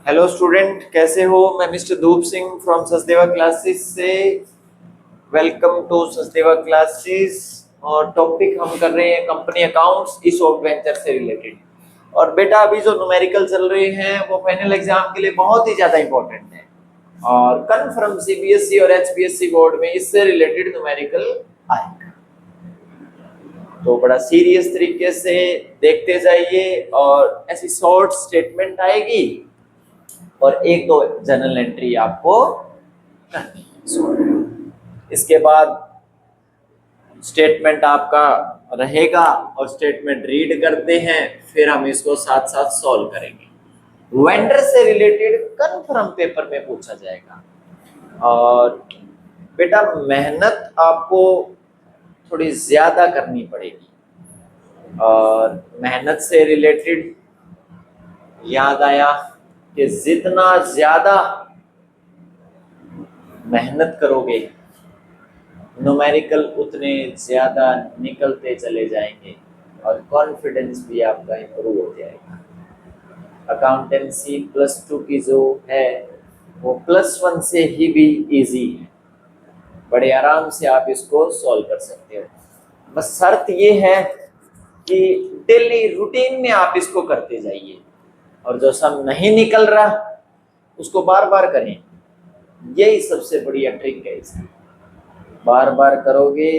Hello student, कैसे हो? मैं mister Dhoop Singh from Sachdeva classes से। Welcome to Sachdeva classes. और टॉपिक हम कर रहे हैं company accounts E soft venture से रिलेटेड। और बेटा, अभी जो न्यूमेरिकल चल रहे हैं वो फाइनल एग्जाम के लिए बहुत ही ज्यादा इंपॉर्टेंट है। और कन्फर्म सीबीएसई और एचपीएससी बोर्ड में इससे रिलेटेड न्यूमेरिकल आएगा, तो बड़ा सीरियस तरीके से देखते जाइए। और ऐसी शॉर्ट स्टेटमेंट आएगी और एक दो जर्नल एंट्री आपको करनी है। इसके बाद स्टेटमेंट आपका रहेगा और स्टेटमेंट रीड करते हैं, फिर हम इसको साथ साथ सॉल्व करेंगे। वेंडर से रिलेटेड कंफर्म पेपर में पूछा जाएगा। और बेटा, मेहनत आपको थोड़ी ज्यादा करनी पड़ेगी। और मेहनत से रिलेटेड याद आया कि जितना ज्यादा मेहनत करोगे न्यूमेरिकल उतने ज्यादा निकलते चले जाएंगे और कॉन्फिडेंस भी आपका इंप्रूव हो जाएगा। अकाउंटेंसी +2 की जो है वो +1 से ही भी इजी है, बड़े आराम से आप इसको सॉल्व कर सकते हो। बस शर्त ये है कि डेली रूटीन में आप इसको करते जाइए और जो सम नहीं निकल रहा उसको बार बार करें। यही सबसे बढ़िया ट्रिक है इसकी। बार बार करोगे,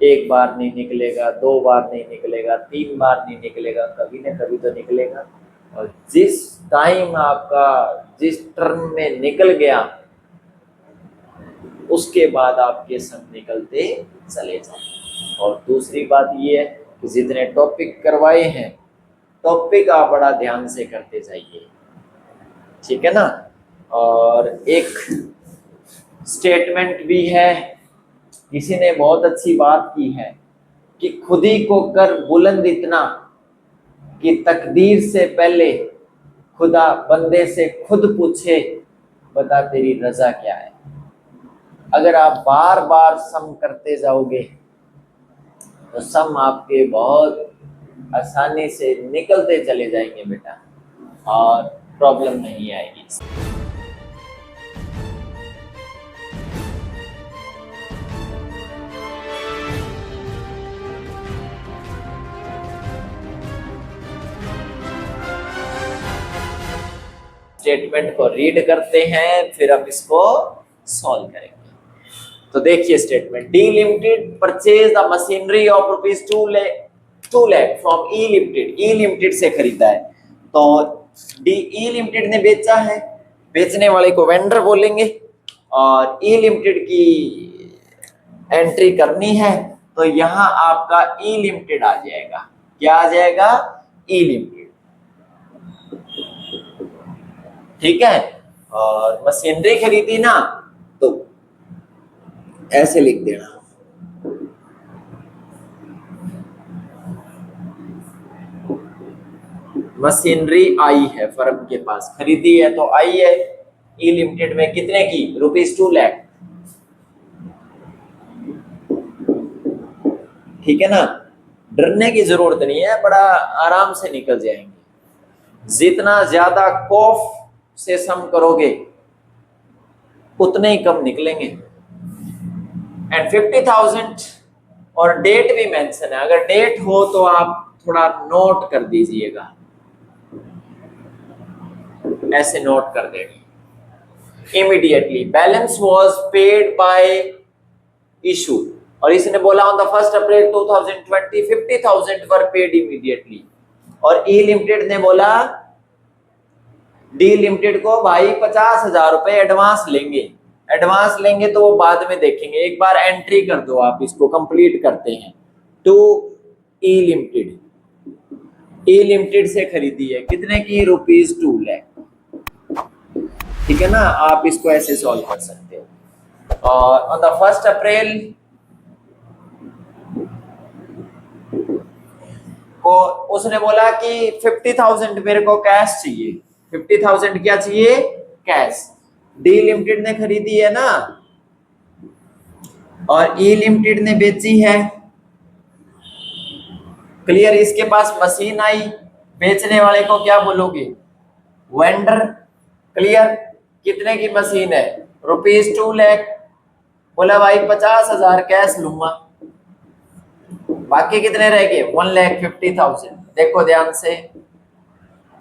एक बार नहीं निकलेगा, 2 बार नहीं निकलेगा, 3 बार नहीं निकलेगा, कभी न कभी तो निकलेगा। और जिस टाइम आपका जिस टर्म में निकल गया उसके बाद आपके सम निकलते चले जाए। और दूसरी बात ये है कि जितने टॉपिक करवाए हैं, टॉपिक आप बड़ा ध्यान से करते जाइए, ठीक है ना। और एक स्टेटमेंट भी है, किसी ने बहुत अच्छी बात की है कि खुद ही को कर बुलंद इतना कि तकदीर से पहले खुदा बंदे से खुद पूछे, बता तेरी रजा क्या है। अगर आप बार बार सम करते जाओगे तो सम आपके बहुत आसानी से निकलते चले जाएंगे बेटा, और प्रॉब्लम नहीं आएगी। स्टेटमेंट को रीड करते हैं, फिर हम इसको सॉल्व करेंगे। तो देखिए statement, D limited purchase the machinery of ₹2 lakh from E limited. E limited से खरीदा है, तो डी ई लिमिटेड ने बेचा है, बेचने वाले को वेंडर बोलेंगे। और ई लिमिटेड की एंट्री करनी है, तो यहाँ आपका ई लिमिटेड आ जाएगा। क्या आ जाएगा? ई लिमिटेड, ठीक है। और मशीनरी खरीदी ना, तो ऐसे लिख देना, मशीनरी आई है फर्म के पास, खरीदी है तो आई है। ई लिमिटेड में कितने की? ₹2 लाख, ठीक है ना। डरने की जरूरत नहीं है, बड़ा आराम से निकल जाएंगे। जितना ज्यादा खौफ से सम करोगे उतने ही कम निकलेंगे। एंड 50,000 और डेट भी मेंशन है। अगर डेट हो तो आप थोड़ा नोट कर दीजिएगा, ऐसे नोट कर देंगे। Immediately balance was paid by issue, और इसने बोला on the 1 April 2020 50,000 were paid immediately. और ई लिमिटेड ने बोला डी लिमिटेड को भाई 50,000 रुपए एडवांस लेंगे। एडवांस लेंगे तो वो बाद में देखेंगे, एक बार एंट्री कर दो, आप इसको कंप्लीट करते हैं। To E limited, E limited से खरीदी है कितने की? ₹2 लाख, ठीक है ना। आप इसको ऐसे सॉल्व कर सकते हो। और ऑन द 1 अप्रैल को उसने बोला कि 50,000 मेरे को कैश चाहिए। 50,000 क्या चाहिए? कैश। डी लिमिटेड ने खरीदी है ना, और ई लिमिटेड ने बेची है। क्लियर? इसके पास मशीन आई, बेचने वाले को क्या बोलोगे? वेंडर। क्लियर? कितने की मशीन है? ₹2 लाख। बोला भाई 50,000 कैश लूंगा, बाकी कितने रह गए? 1,50,000। देखो ध्यान से,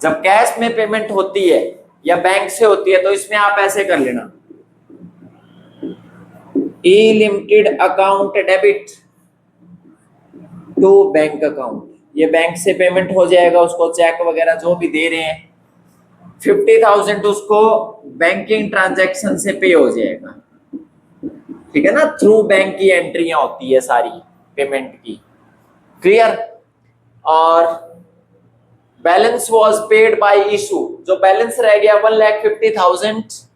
जब कैश में पेमेंट होती है या बैंक से होती है तो इसमें आप ऐसे कर लेना, E limited account debit to bank account. ये बैंक से पेमेंट हो जाएगा, उसको चेक वगैरह जो भी दे रहे हैं 50,000 उसको बैंकिंग ट्रांजैक्शन से पे हो जाएगा, ठीक है ना? थ्रू बैंक की एंट्रियां होती है सारी पेमेंट की। क्लियर? और balance was paid by issue, जो बैलेंस रह गया 1,50,000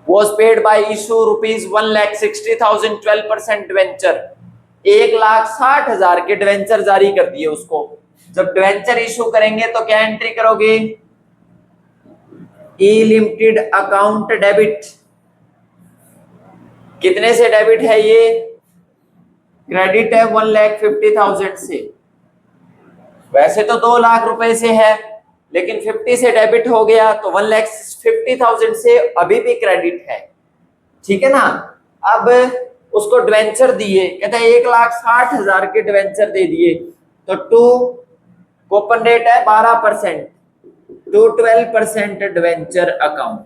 was paid by issue ₹1,60,000 12% debenture, 1,60,000 के डिवेंचर जारी कर दिए उसको। जब डिवेंचर इशू करेंगे तो क्या एंट्री करोगे? ई लिमिटेड अकाउंट डेबिट। कितने से डेबिट है ये? क्रेडिट है 1,50,000 से। वैसे तो 2 लाख रुपए से है, लेकिन 50 से डेबिट हो गया तो 1,50,000 से अभी भी क्रेडिट है, ठीक है ना? अब उसको डिवेंचर दिए, कहता है 1,60,000 के डिवेंचर दे दिए, तो टू कूपन रेट है 12% टू 12% डिवेंचर अकाउंट।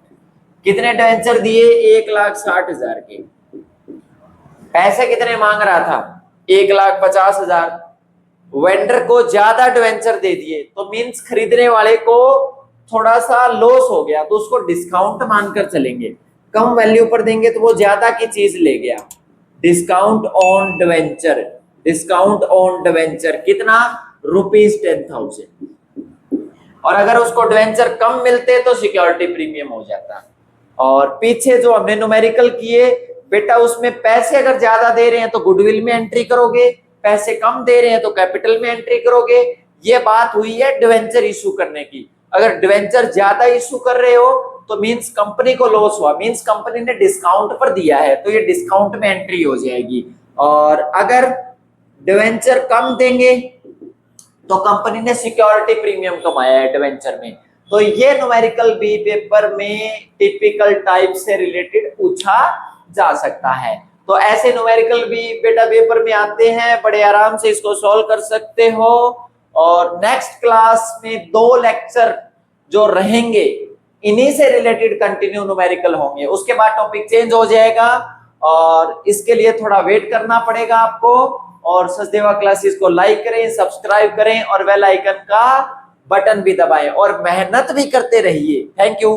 कितने डिवेंचर दिए? 1,60,000 के। पैसे कितने मांग रहा था? 1,50,000। वेंडर को ज्यादा डिवेंचर दे दिए तो मींस खरीदने वाले को थोड़ा सा लॉस हो गया, तो उसको डिस्काउंट मानकर चलेंगे। कम वैल्यू पर देंगे तो वो ज्यादा की चीज ले गया। Discount on debenture, discount on debenture कितना? ₹10,000। और अगर उसको डिवेंचर कम मिलते तो सिक्योरिटी प्रीमियम हो जाता। और पीछे जो हमने न्यूमेरिकल किए बेटा, उसमें पैसे अगर ज्यादा दे रहे हैं तो गुडविल में एंट्री करोगे, पैसे कम दे रहे हैं तो कैपिटल में एंट्री करोगे। ये बात हुई है डिवेंचर इशू करने की। अगर डिवेंचर ज्यादा इशू कर रहे हो तो मींस कंपनी को लॉस हुआ, मींस कंपनी ने डिस्काउंट पर दिया है तो ये डिस्काउंट में एंट्री हो जाएगी। और अगर डिवेंचर कम देंगे तो कंपनी ने सिक्योरिटी प्रीमियम कमाया है डिवेंचर में। तो ये न्यूमेरिकल बी पेपर में टिपिकल टाइप से रिलेटेड पूछा जा सकता है। तो ऐसे न्यूमेरिकल भी बेटा पेपर में आते हैं, बड़े आराम से इसको सॉल्व कर सकते हो। और नेक्स्ट क्लास में 2 लेक्चर जो रहेंगे इन्हीं से रिलेटेड कंटिन्यू न्यूमेरिकल होंगे, उसके बाद टॉपिक चेंज हो जाएगा और इसके लिए थोड़ा वेट करना पड़ेगा आपको। और सचदेवा क्लासेस को लाइक करें, सब्सक्राइब करें और बेल आइकन का बटन भी दबाएं और मेहनत भी करते रहिए। Thank you.